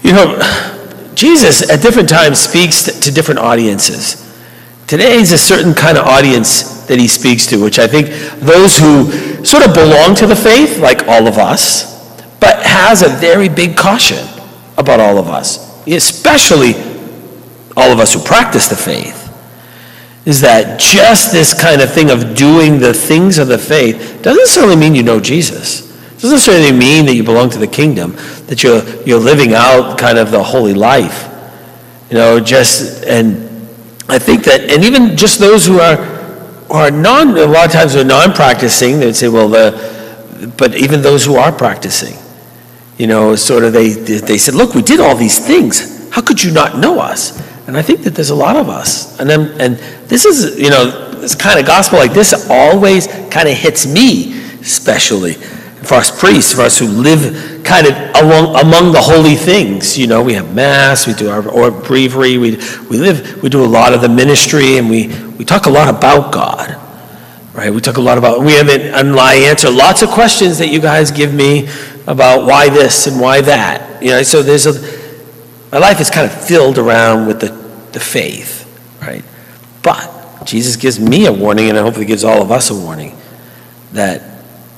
You know, Jesus at different times speaks to different audiences. Today is a certain kind of audience that he speaks to, which I think those who sort of belong to the faith, like all of us, but has a very big caution about all of us, especially all of us who practice the faith, is that just this kind of thing of doing the things of the faith doesn't necessarily mean you know Jesus. It doesn't necessarily mean that you belong to the kingdom, that you're living out kind of the holy life. And I think that, and even just those who are a lot of times are non-practicing, they'd say, but even those who are practicing, sort of they said, look, we did all these things. How could you not know us? And I think that there's a lot of us. And this is, this kind of gospel like this always kind of hits me, especially for us priests, for us who live kind of among the holy things. We have Mass, we do our breviary, we do a lot of the ministry, and we talk a lot about God, right? We talk a lot about, and I answer lots of questions that you guys give me about why this and why that. So my life is kind of filled around with the faith, right? But Jesus gives me a warning, and I hopefully gives all of us a warning, that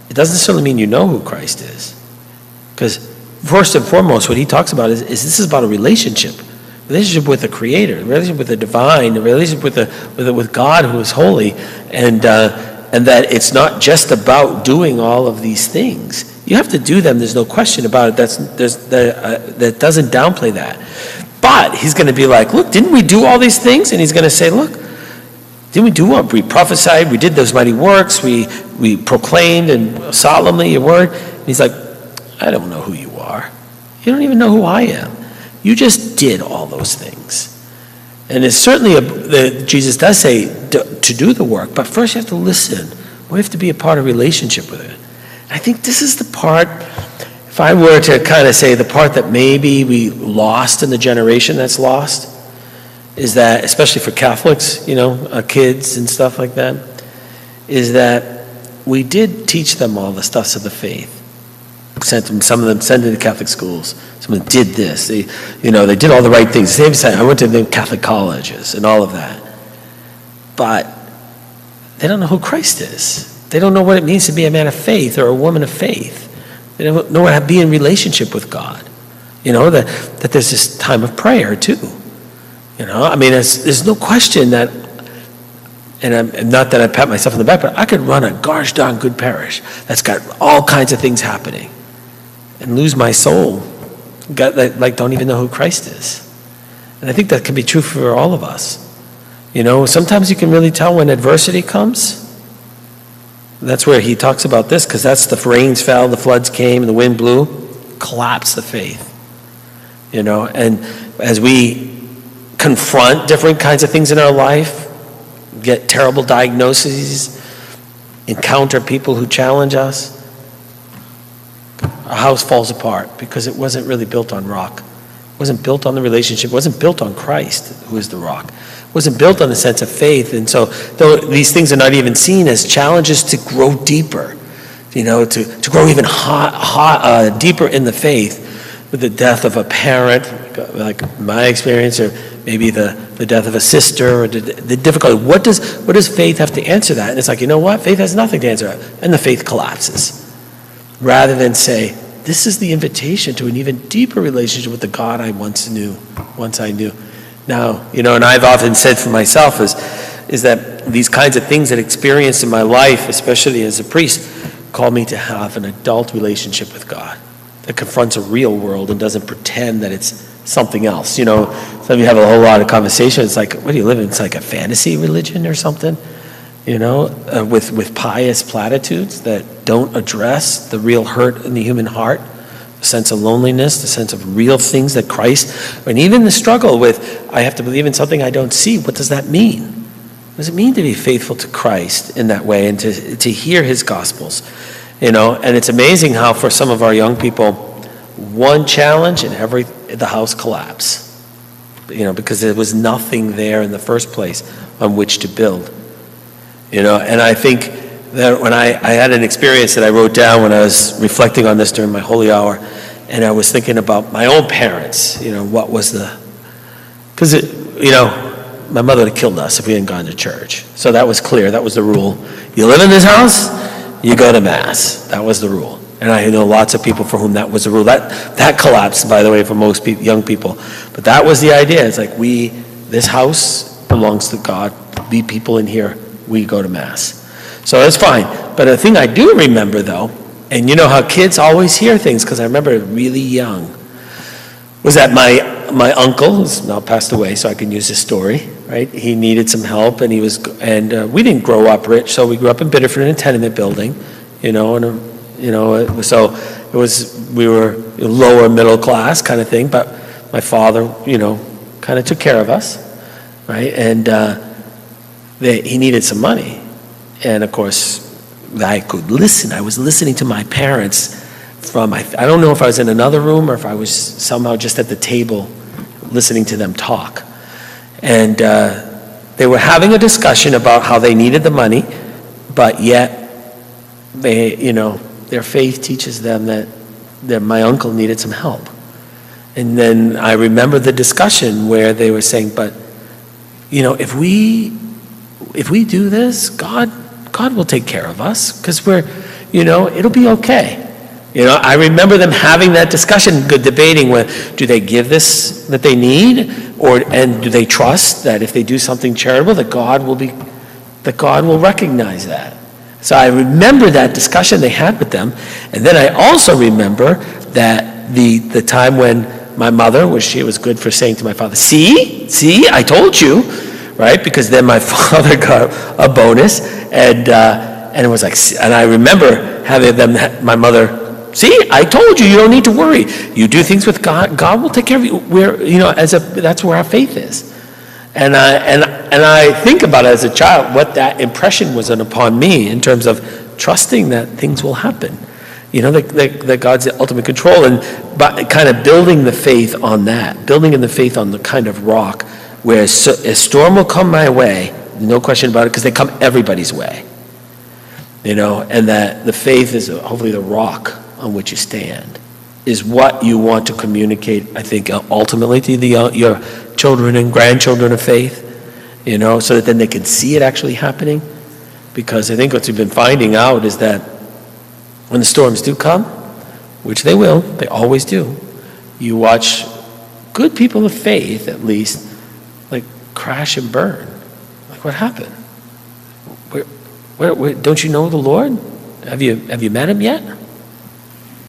it doesn't necessarily mean you know who Christ is. Because first and foremost, what he talks about is this is about a relationship with the Creator, a relationship with the divine, a relationship with God who is holy, and that it's not just about doing all of these things. You have to do them, there's no question about it. That doesn't downplay that. But he's going to be like, look, didn't we do all these things? And he's going to say, look, didn't we do what? We prophesied, we did those mighty works, we proclaimed and solemnly your word. And he's like, I don't know who you are. You don't even know who I am. You just did all those things. And it's certainly, Jesus does say to do the work, but first you have to listen. We have to be a part of relationship with it. And I think this is the part, if I were to kind of say the part that maybe we lost in the generation that's lost, is that, especially for Catholics, kids and stuff like that, is that we did teach them all the stuffs of the faith. Some of them sent them to Catholic schools. Some of them did this. They did all the right things. I went to the Catholic colleges and all of that. But they don't know who Christ is. They don't know what it means to be a man of faith or a woman of faith. They don't know how to be in relationship with God. That there's this time of prayer too. There's no question that, and I'm not that I pat myself on the back, but I could run a gosh darn good parish that's got all kinds of things happening and lose my soul, don't even know who Christ is. And I think that can be true for all of us. Sometimes you can really tell when adversity comes. That's where he talks about this, because that's the rains fell, the floods came, and the wind blew, collapsed the faith. And as we confront different kinds of things in our life, get terrible diagnoses, encounter people who challenge us, our house falls apart because it wasn't really built on rock. It wasn't built on the relationship. It wasn't built on Christ, who is the rock. It wasn't built on the sense of faith. And so though these things are not even seen as challenges to grow deeper, to grow even deeper in the faith, with the death of a parent, like my experience, or maybe the death of a sister, or the difficulty. What does faith have to answer that? And it's like, you know what? Faith has nothing to answer that. And the faith collapses. Rather than say, this is the invitation to an even deeper relationship with the God I once I knew. Now, and I've often said for myself is that these kinds of things that I experienced in my life, especially as a priest, call me to have an adult relationship with God that confronts a real world and doesn't pretend that it's something else. Some of you have a whole lot of conversation. It's like, what do you live in? It's like a fantasy religion or something, with pious platitudes that don't address the real hurt in the human heart, the sense of loneliness, the sense of real things that Christ, and even the struggle with, I have to believe in something I don't see. What does that mean? What does it mean to be faithful to Christ in that way and to hear his gospels? And it's amazing how for some of our young people, one challenge and the house collapse. Because there was nothing there in the first place on which to build. And I think that when I had an experience that I wrote down when I was reflecting on this during my holy hour, And I was thinking about my own parents, what was because my mother would have killed us if we hadn't gone to church. So that was clear. That was the rule. You live in this house, you go to Mass. That was the rule. And I know lots of people for whom that was the rule. That collapsed, by the way, for most young people. But that was the idea. It's like this house belongs to God. We people in here, we go to Mass. So it's fine. But the thing I do remember, though, and you know how kids always hear things, because I remember really young, was that my uncle, who's now passed away, so I can use his story, right? He needed some help, and we didn't grow up rich, so we grew up in Biddeford in a tenement building, so we were lower middle class kind of thing, but my father, kind of took care of us, right? And he needed some money, and of course, I was listening to my parents I don't know if I was in another room or if I was somehow just at the table listening to them talk. And they were having a discussion about how they needed the money, but yet their faith teaches them that my uncle needed some help. And then I remember the discussion where they were saying, but if we do this, God will take care of us, because it'll be okay. I remember them having that discussion, debating do they give this that they need, and do they trust that if they do something charitable, that God will recognize that. So I remember that discussion they had with them, and then I also remember that the time when my mother she was good for saying to my father, see, I told you, right? Because then my father got a bonus, and it was like, and I remember having my mother. See, I told you, you don't need to worry. You do things with God, God will take care of you. That's where our faith is. And I think about it as a child, what that impression was upon me in terms of trusting that things will happen. That God's the ultimate control, and but kind of building the faith on that, building in the faith on the kind of rock where a storm will come my way, no question about it, because they come everybody's way. And that the faith is hopefully the rock on which you stand, is what you want to communicate, I think, ultimately to your children and grandchildren of faith, so that then they can see it actually happening. Because I think what we've been finding out is that when the storms do come, which they will, they always do, you watch good people of faith, at least, like crash and burn. Like, what happened? Where don't you know the Lord? Have you met him yet?